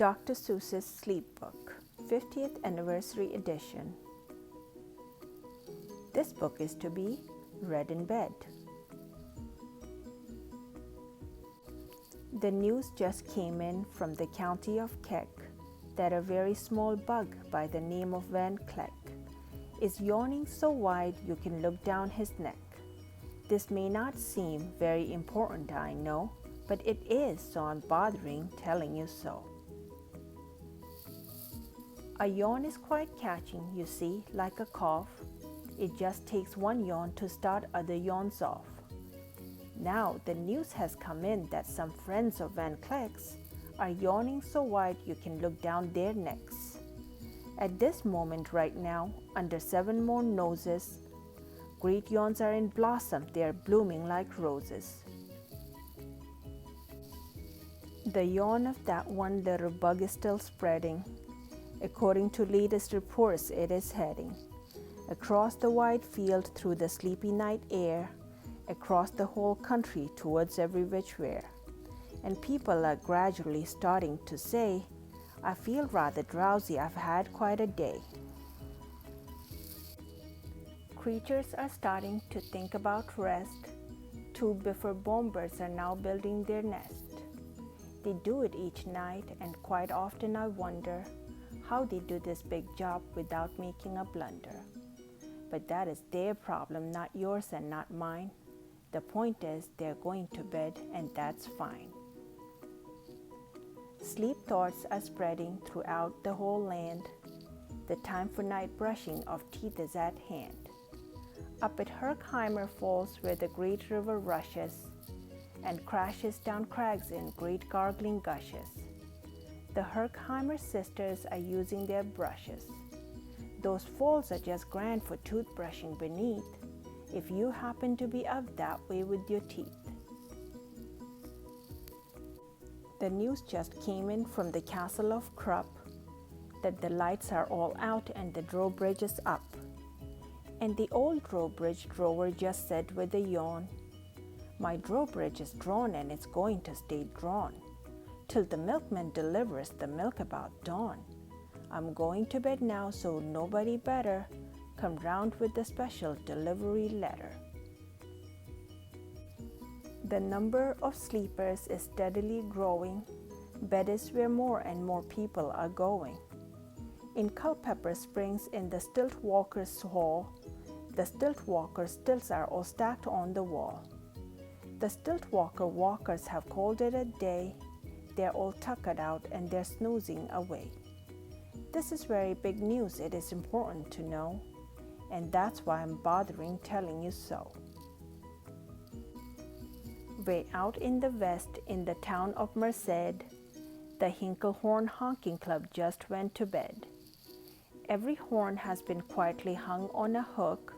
Dr. Seuss's Sleep Book, 50th Anniversary Edition. This book is to be read in bed. The news just came in from the county of Keck that a very small bug by the name of Van Cleck is yawning so wide you can look down his neck. This may not seem very important, I know, but it is, so I'm bothering telling you so. A yawn is quite catching, you see, like a cough. It just takes one yawn to start other yawns off. Now the news has come in that some friends of Van Cleck's are yawning so wide you can look down their necks. At this moment right now, under 7 more noses, great yawns are in blossom, they are blooming like roses. The yawn of that one little bug is still spreading. According to latest reports, it is heading across the wide field through the sleepy night air, across the whole country towards every which where. And people are gradually starting to say, I feel rather drowsy, I've had quite a day. Creatures are starting to think about rest. 2 before bombers are now building their nest. They do it each night, and quite often I wonder how they do this big job without making a blunder. But that is their problem, not yours and not mine. The point is they're going to bed, and that's fine. Sleep thoughts are spreading throughout the whole land. The time for night brushing of teeth is at hand. Up at Herkheimer Falls, where the great river rushes and crashes down crags in great gargling gushes, the Herkheimer sisters are using their brushes. Those falls are just grand for toothbrushing beneath, if you happen to be up that way with your teeth. The news just came in from the castle of Krupp that the lights are all out and the drawbridge is up. And the old drawbridge drawer just said with a yawn, my drawbridge is drawn and it's going to stay drawn till the milkman delivers the milk about dawn. I'm going to bed now, so nobody better come round with the special delivery letter. The number of sleepers is steadily growing. Bed is where more and more people are going. In Culpeper Springs, in the Stilt Walkers' Hall, the Stilt Walker stilts are all stacked on the wall. The Stilt Walker walkers have called it a day. They're all tuckered out and they're snoozing away. This is very big news, it is important to know, and that's why I'm bothering telling you so. Way out in the west, in the town of Merced, the Hinklehorn Honking Club just went to bed. Every horn has been quietly hung on a hook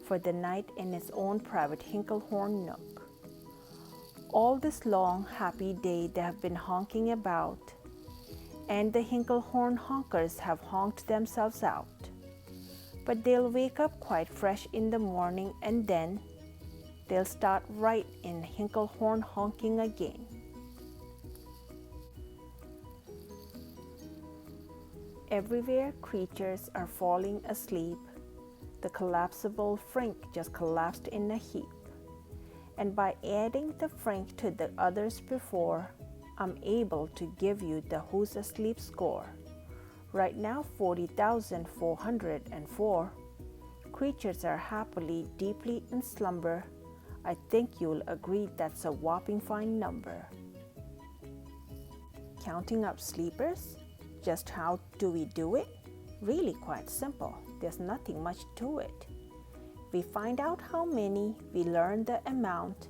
for the night in its own private Hinklehorn nook. All this long, happy day they have been honking about, and the Hinklehorn honkers have honked themselves out. But they'll wake up quite fresh in the morning, and then they'll start right in Hinklehorn honking again. Everywhere creatures are falling asleep. The collapsible Frink just collapsed in a heap. And by adding the Frink to the others before, I'm able to give you the Who's Asleep score. Right now, 40,404 creatures are happily, deeply in slumber. I think you'll agree that's a whopping fine number. Counting up sleepers? Just how do we do it? Really quite simple. There's nothing much to it. We find out how many, we learn the amount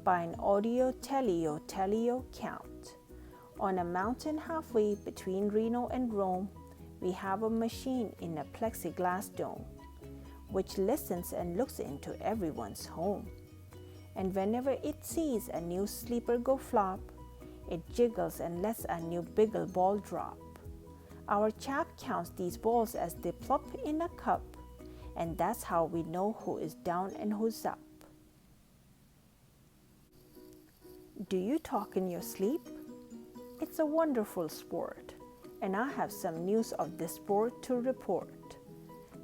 by an audio-teleo count. On a mountain halfway between Reno and Rome, we have a machine in a plexiglass dome, which listens and looks into everyone's home. And whenever it sees a new sleeper go flop, it jiggles and lets a new biggle ball drop. Our chap counts these balls as they plop in a cup, and that's how we know who is down and who's up. Do you talk in your sleep? It's a wonderful sport, and I have some news of this sport to report.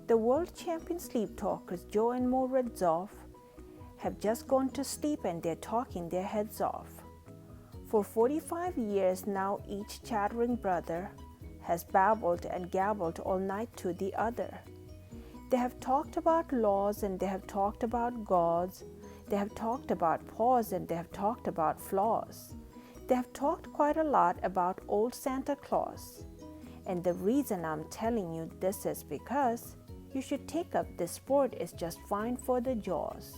The world champion sleep talkers Joe and Mo Redzoff have just gone to sleep and they're talking their heads off. For 45 years now, each chattering brother has babbled and gabbled all night to the other. They have talked about laws and they have talked about gods. They have talked about paws and they have talked about flaws. They have talked quite a lot about old Santa Claus. And the reason I'm telling you this is because you should take up this sport. It's just fine for the jaws.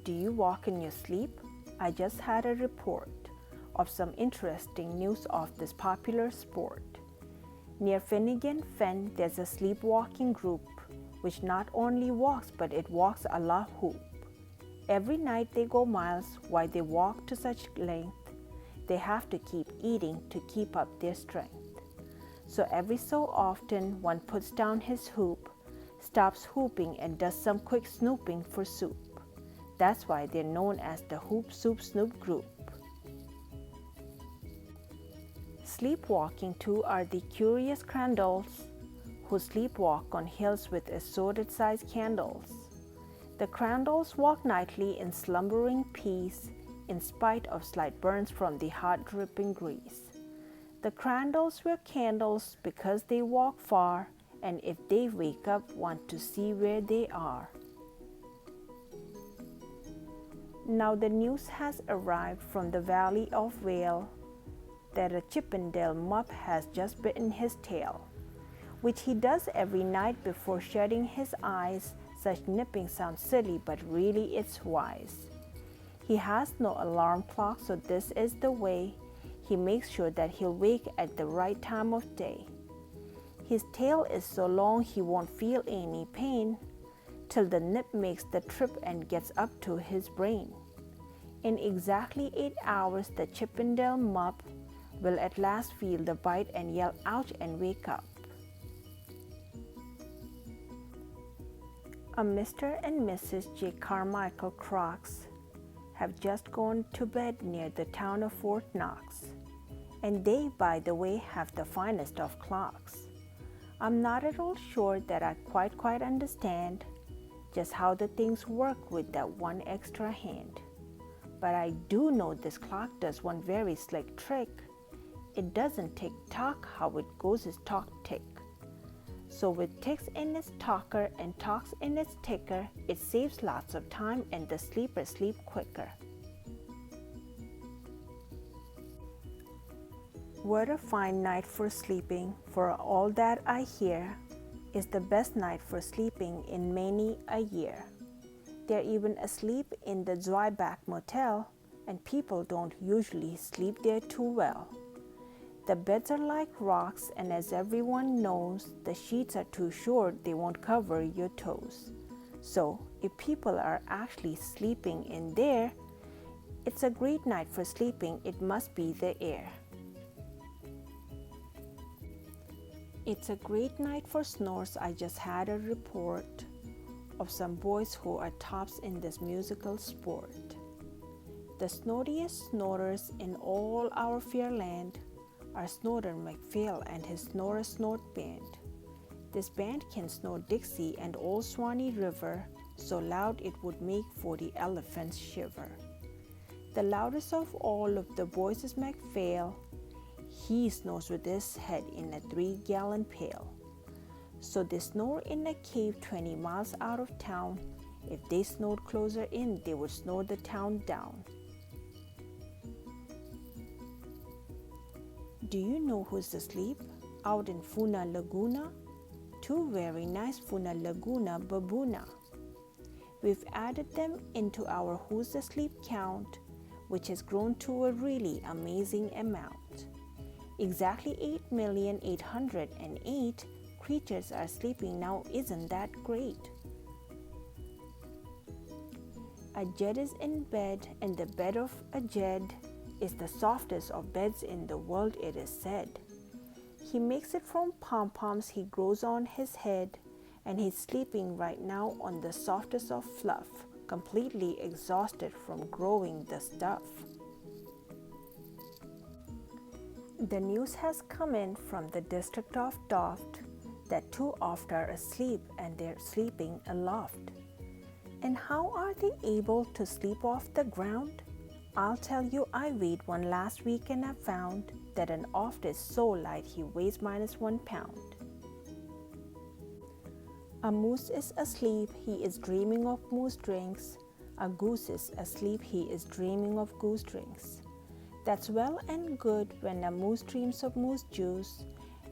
Do you walk in your sleep? I just had a report of some interesting news of this popular sport. Near Finnegan Fen, there's a sleepwalking group which not only walks but it walks a la hoop. Every night they go miles. Why they walk to such length? They have to keep eating to keep up their strength. So every so often one puts down his hoop, stops hooping and does some quick snooping for soup. That's why they're known as the Hoop Soup Snoop Group. Sleepwalking too are the curious crandalls who sleepwalk on hills with assorted-sized candles. The crandalls walk nightly in slumbering peace in spite of slight burns from the hot dripping grease. The crandalls wear candles because they walk far, and if they wake up, want to see where they are. Now the news has arrived from the Valley of Vale that a Chippendale mup has just bitten his tail, which he does every night before shutting his eyes. Such nipping sounds silly, but really it's wise. He has no alarm clock, so this is the way he makes sure that he'll wake at the right time of day. His tail is so long he won't feel any pain till the nip makes the trip and gets up to his brain. In exactly 8 hours, the Chippendale mup will at last feel the bite and yell ouch and wake up. A Mr. and Mrs. J. Carmichael Crocks have just gone to bed near the town of Fort Knox, and they, by the way, have the finest of clocks. I'm not at all sure that I quite understand just how the things work with that one extra hand, but I do know this clock does one very slick trick. It doesn't tick-tock, how it goes is talk-tick. So with ticks in its talker and talks in its ticker, it saves lots of time and the sleepers sleep quicker. What a fine night for sleeping, for all that I hear is the best night for sleeping in many a year. They're even asleep in the Zweiback Motel, and people don't usually sleep there too well. The beds are like rocks, and as everyone knows, the sheets are too short, they won't cover your toes. So, if people are actually sleeping in there, it's a great night for sleeping, it must be the air. It's a great night for snores. I just had a report of some boys who are tops in this musical sport. The snoriest snorers in all our fair land are Snorter McPhail and his Snore Snort Band. This band can snore Dixie and Old Swanee River so loud it would make 40 elephants shiver. The loudest of all of the boys is McPhail. He snores with his head in a 3-gallon pail. So they snore in a cave 20 miles out of town. If they snored closer in, they would snore the town down. Do you know who's asleep out in Funa Laguna? 2 very nice Funa Laguna baboona. We've added them into our Who's Asleep count, which has grown to a really amazing amount. Exactly 8,808 creatures are sleeping now. Isn't that great? A Jed is in bed, and the bed of a Jed is the softest of beds in the world, it is said. He makes it from pom-poms he grows on his head, and he's sleeping right now on the softest of fluff, completely exhausted from growing the stuff. The news has come in from the district of Doft that 2 oft are asleep and they're sleeping aloft. And how are they able to sleep off the ground? I'll tell you, I weighed one last week and I found that an oft is so light he weighs -1 pound. A moose is asleep, he is dreaming of moose drinks. A goose is asleep, he is dreaming of goose drinks. That's well and good when a moose dreams of moose juice,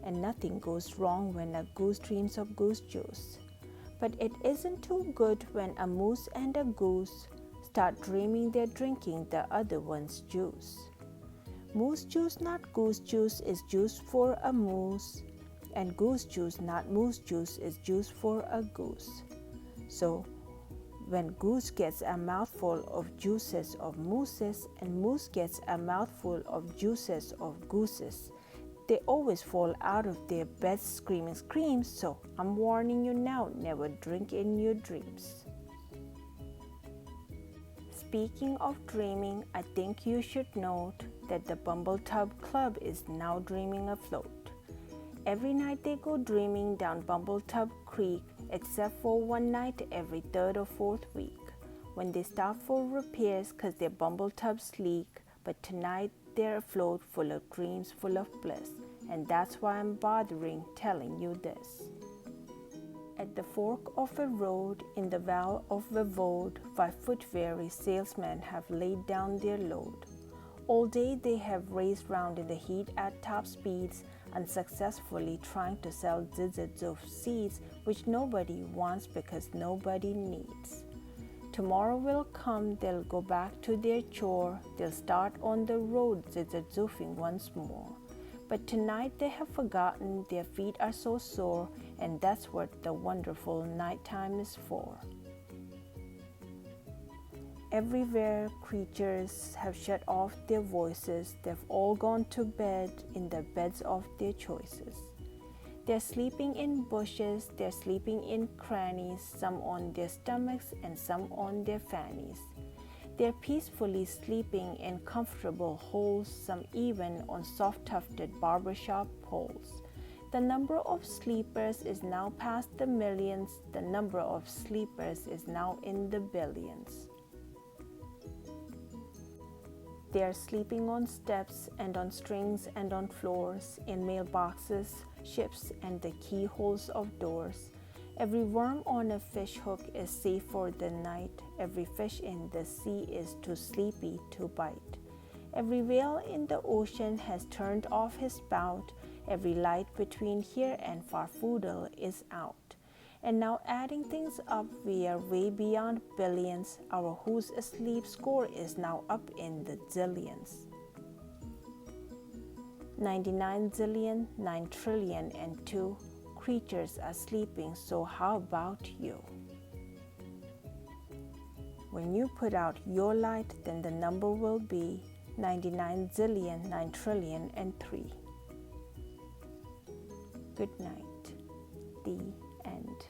and nothing goes wrong when a goose dreams of goose juice. But it isn't too good when a moose and a goose start dreaming they're drinking the other one's juice. Moose juice, not goose juice, is juice for a moose, and goose juice, not moose juice, is juice for a goose. So when goose gets a mouthful of juices of mooses and moose gets a mouthful of juices of gooses, they always fall out of their beds screaming screams. So I'm warning you now, never drink in your dreams. Speaking of dreaming, I think you should note that the Bumbletub Club is now dreaming afloat. Every night they go dreaming down Bumbletub Creek, except for one night every 3rd or 4th week, when they stop for repairs 'cause their Bumbletubs leak. But tonight they're afloat, full of dreams, full of bliss, and that's why I'm bothering telling you this. At the fork of a road in the Val of Vavode, 5-foot weary salesmen have laid down their load. All day they have raced round in the heat at top speeds, unsuccessfully trying to sell zillions of seeds which nobody wants because nobody needs. Tomorrow will come, they'll go back to their chore, they'll start on the road zillion once more. But tonight they have forgotten their feet are so sore, and that's what the wonderful nighttime is for. Everywhere creatures have shut off their voices, they've all gone to bed in the beds of their choices. They're sleeping in bushes, they're sleeping in crannies, some on their stomachs and some on their fannies. They're peacefully sleeping in comfortable holes, some even on soft-tufted barbershop poles. The number of sleepers is now past the millions, the number of sleepers is now in the billions. They are sleeping on steps and on strings and on floors, in mailboxes, ships, and the keyholes of doors. Every worm on a fish hook is safe for the night. Every fish in the sea is too sleepy to bite. Every whale in the ocean has turned off his spout. Every light between here and Farfoodle is out. And now adding things up, we are way beyond billions. Our who's asleep score is now up in the zillions. 99 zillion, 9 trillion, and 2 creatures are sleeping, so how about you? When you put out your light, then the number will be 99 zillion, 9 trillion, and 3. Good night. The end.